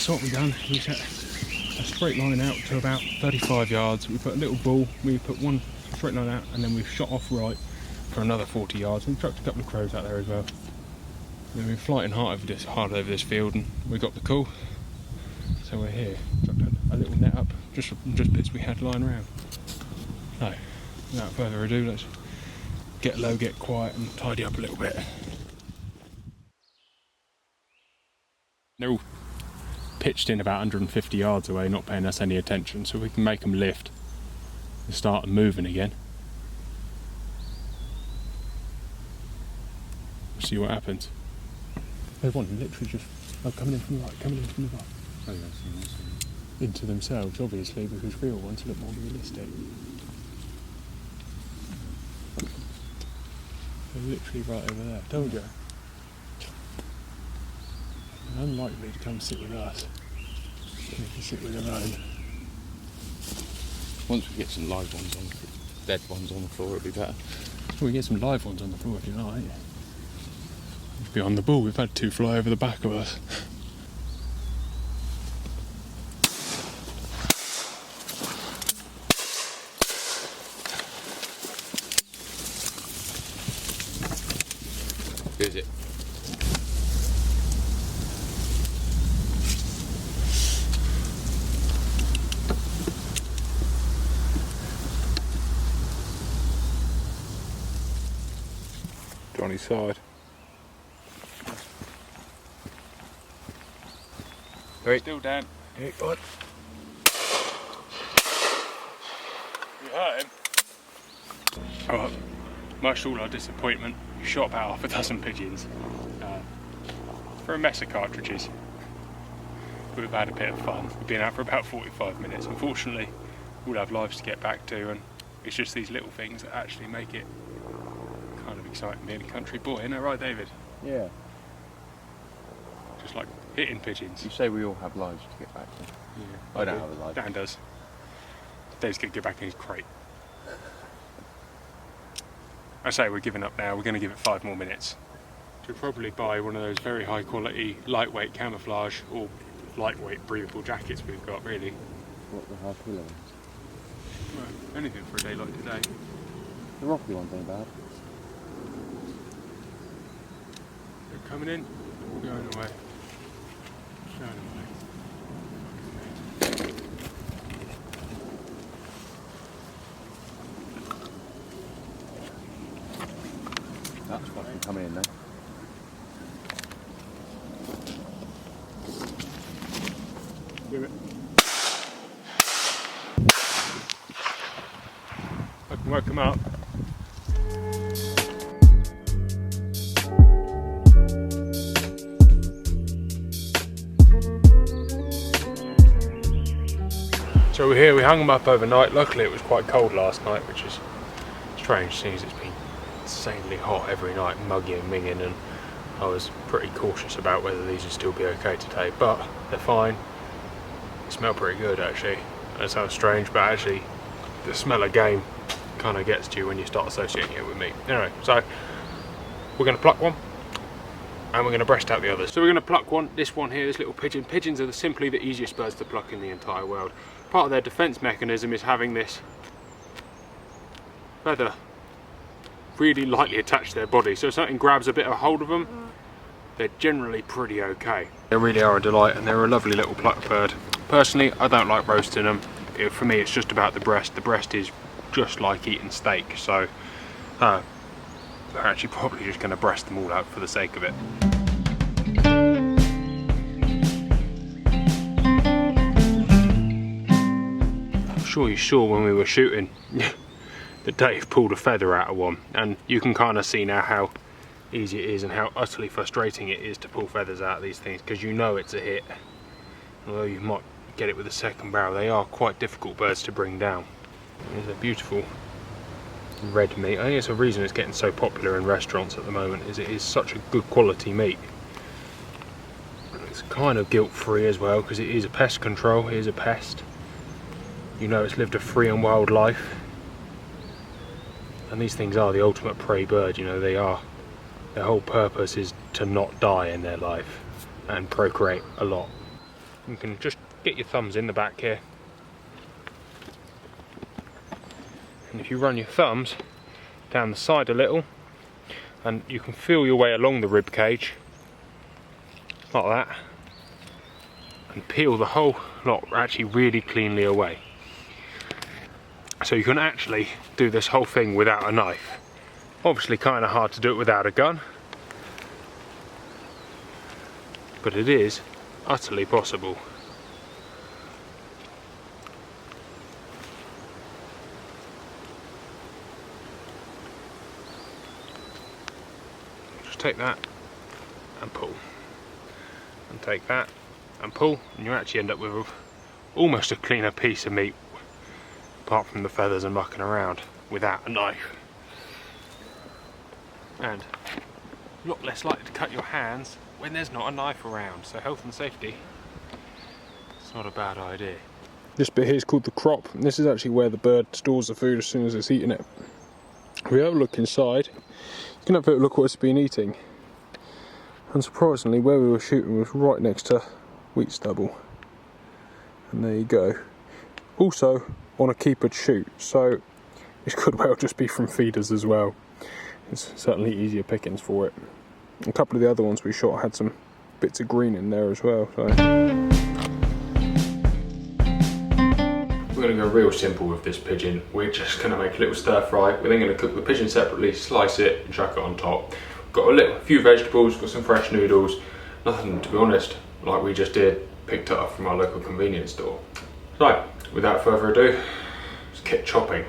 So what we done, we set a straight line out to about 35 yards. We put a little ball, we put one straight line out, and then we've shot off right for another 40 yards. And we chucked a couple of crows out there as well. And then we're flying hard over this field, and we got the call. So we're here. Chucked a little net up, just bits we had lying around. So, without further ado, let's get low, get quiet, and tidy up a little bit. They're all pitched in about 150 yards away, not paying us any attention, so we can make them lift and start moving again. See what happens. There's one literally just coming in from the right, coming in from the right. Oh, yeah, into themselves, obviously, because real ones look more realistic. They're literally right over there. Told you. They're unlikely to come sit with us. They can sit with their own. Once we get some live ones on, dead ones on the floor, it'll be better. Well, we get some live ones on the floor if you like. We've been on the ball, we've had two fly over the back of us. Who is it? Johnny's side. Right. Still down. Yeah, go on. You hurt him? Alright, much to all our disappointment, we shot about half a dozen pigeons for a mess of cartridges. But we've had a bit of fun. We've been out for about 45 minutes. Unfortunately, we'll have lives to get back to, and it's just these little things that actually make it kind of exciting being a country boy, isn't that right, David? Yeah. Just like hitting pigeons. You say we all have lives to get back to. Yeah. I don't have a life. Dan does. Dave's going to get back in his crate. I say we're giving up now. We're going to give it 5 more minutes. We'll probably buy one of those very high quality lightweight camouflage or lightweight breathable jackets we've got, really. What, the half kilo ones? Well, anything for a day like today. The rocky ones ain't bad. They're coming in, going away. Going away. That's fucking coming in now. Give it. I can work them up. So we're here, we hung them up overnight. Luckily it was quite cold last night, which is strange seeing as it's been insanely hot every night, muggy and minging, and I was pretty cautious about whether these would still be okay today, but they're fine. They smell pretty good actually. That sounds strange, but actually the smell of game kind of gets to you when you start associating it with meat. Anyway, so we're going to pluck one and we're going to breast out the others. So we're going to pluck one, this one here, this little pigeon. Pigeons are simply the easiest birds to pluck in the entire world. Part of their defense mechanism is having this feather really lightly attached to their body, so if something grabs a bit of hold of them, they're generally pretty okay. They really are a delight, and they're a lovely little plucked bird. Personally, I don't like roasting them. For me, it's just about the breast. The breast is just like eating steak, so we're actually probably just going to breast them all out for the sake of it. I'm sure you saw when we were shooting that Dave pulled a feather out of one, and you can kind of see now how easy it is and how utterly frustrating it is to pull feathers out of these things, because you know it's a hit. Although you might get it with a second barrel, they are quite difficult birds to bring down. It's a beautiful red meat. I think it's a reason it's getting so popular in restaurants at the moment, is it is such a good quality meat. It's kind of guilt-free as well, because it is a pest control. It is a pest. You know, it's lived a free and wild life. And these things are the ultimate prey bird, you know, they are. Their whole purpose is to not die in their life and procreate a lot. You can just get your thumbs in the back here, and if you run your thumbs down the side a little, and you can feel your way along the rib cage like that, and peel the whole lot actually really cleanly away. So you can actually do this whole thing without a knife. Obviously kind of hard to do it without a gun, but it is utterly possible. Just take that and pull, and take that and pull, and you actually end up with almost a cleaner piece of meat, apart from the feathers and mucking around, without a knife. And a lot less likely to cut your hands when there's not a knife around. So health and safety, it's not a bad idea. This bit here is called the crop, and this is actually where the bird stores the food as soon as it's eaten it. If we have a look inside, you can have a look what it's been eating. And surprisingly, where we were shooting was right next to wheat stubble. And there you go. Also on a keepered shoot, so it could well just be from feeders as well. It's certainly easier pickings for it. A couple of the other ones we shot had some bits of green in there as well. So we're going to go real simple with this pigeon. We're just going to make a little stir fry. We're then going to cook the pigeon separately, slice it and chuck it on top. Got a few vegetables, got some fresh noodles. Nothing, to be honest, like we just did, picked it up from our local convenience store. So, without further ado, let's get chopping.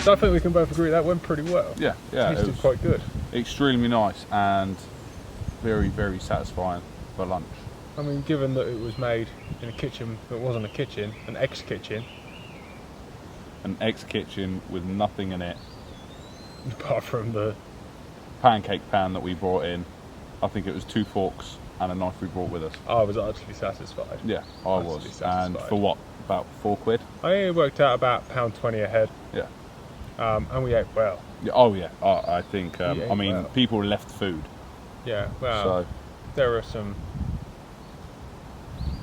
So I think we can both agree that went pretty well. Yeah, It tasted quite good. Extremely nice and very, very satisfying for lunch. I mean, given that it was made in a kitchen that wasn't a kitchen, an ex-kitchen. An ex-kitchen with nothing in it. Apart from the pancake pan that we brought in. I think it was 2 forks and a knife we brought with us. I was actually satisfied. Yeah, I was. And for what, about £4? I think it worked out about £1.20 a head. Yeah. And we ate well. Yeah, oh yeah, I think, I mean, well. people left food. Yeah, well, so there are some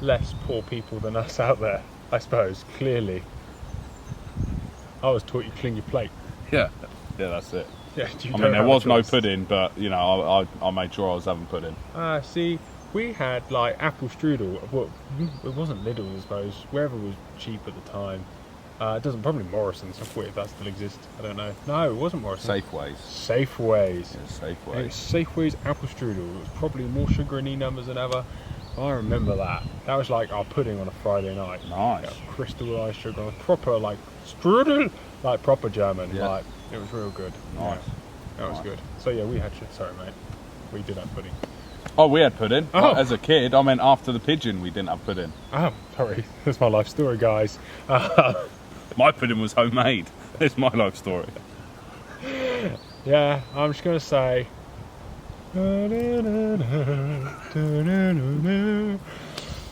less poor people than us out there, I suppose, clearly. I was taught you clean your plate. Yeah, that's it. Yeah, I mean, there was no pudding, but, you know, I made sure I was having pudding. See, we had, like, apple strudel. Well, it wasn't Lidl, I suppose, wherever was cheap at the time. It doesn't, probably Morrison's, if that still exists, I don't know. No, it wasn't Morrison's. Safeways. Safeways. Yeah, Safeways. And it's Safeways apple strudel. It was probably more sugar in numbers than ever. I remember that. That was like our pudding on a Friday night. Nice. Yeah, crystallized sugar, proper like strudel, like proper German. Yeah. Like, it was real good. Nice. Yeah, that was good. So yeah, we had shit. Sorry, mate. We did have pudding. Oh, we had pudding. Oh. As a kid, I mean, after the pigeon, we didn't have pudding. Oh, sorry. That's my life story, guys. My pudding was homemade. It's my life story. Yeah, I'm just gonna say. But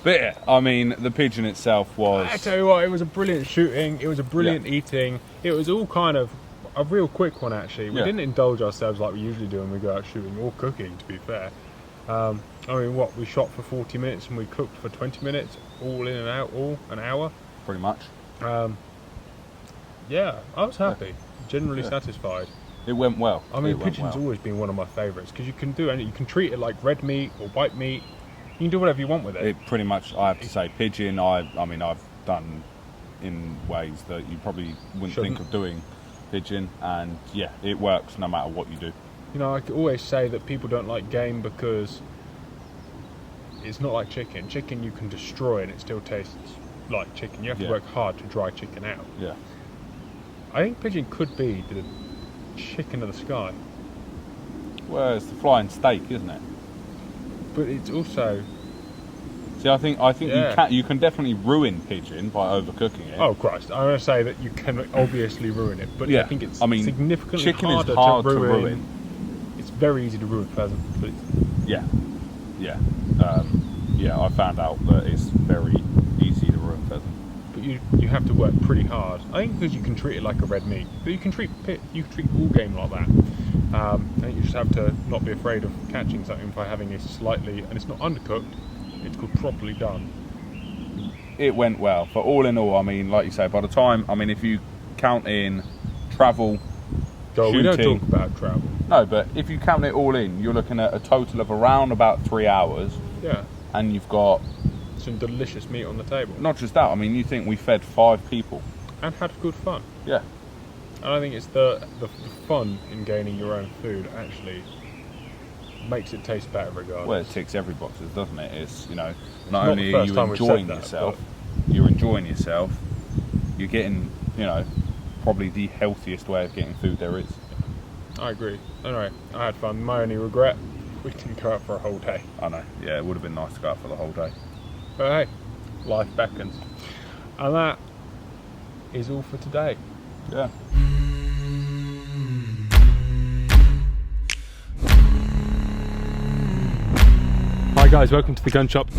yeah, I mean, the pigeon itself was... I tell you what, it was a brilliant shooting, it was a brilliant eating, it was all kind of a real quick one actually. We didn't indulge ourselves like we usually do when we go out shooting or cooking, to be fair. I mean, what, we shot for 40 minutes and we cooked for 20 minutes, all in and out, all an hour. Pretty much. Yeah, I was happy, generally satisfied. It went well. I mean, pigeon's always been one of my favourites because you can do anything. You can treat it like red meat or white meat. You can do whatever you want with it. It pretty much, I have to say, pigeon, I mean, I've done in ways that you probably wouldn't think of doing pigeon, and yeah, it works no matter what you do. You know, I could always say that people don't like game because it's not like chicken. Chicken you can destroy and it still tastes like chicken. You have to work hard to dry chicken out. Yeah. I think pigeon could be the chicken of the sky. Well, it's the flying steak, isn't it? But it's also See, I think Yeah. you can definitely ruin pigeon by overcooking it. Oh Christ! I'm going to say that you can obviously ruin it, but Yeah. I think it's I mean, significantly chicken is harder hard to to ruin. ruin. It's very easy to ruin pheasant, but Yeah, yeah, yeah. I found out that it's very easy to ruin pheasant. you have to work pretty hard. I think because you can treat it like a red meat, but you can treat all game like that. I think you just have to not be afraid of catching something by having a slightly, and it's not undercooked. It's called properly done. It went well. For all in all, I mean, like you say, by the time, I mean, if you count in travel, So we don't shooting, talk about travel. no, but if you count it all in, you're looking at a total of around about 3 hours, Yeah, and you've got some delicious meat on the table, not just that. I mean, you think we fed 5 people? and had good fun. Yeah, And I think it's the fun in gaining your own food actually makes it taste better regardless. well, it ticks every boxes, doesn't it? It's, you know, not not the only are first you time we've said enjoying that, yourself, you're enjoying yourself. You're getting, you know, probably the healthiest way of getting food there is. I agree. Anyway, I had fun. My only regret, we didn't go out for a whole day. I know. Yeah, it would have been nice to go out for the whole day. But hey, life beckons. And that is all for today. Yeah. Hi guys, welcome to the gun shop.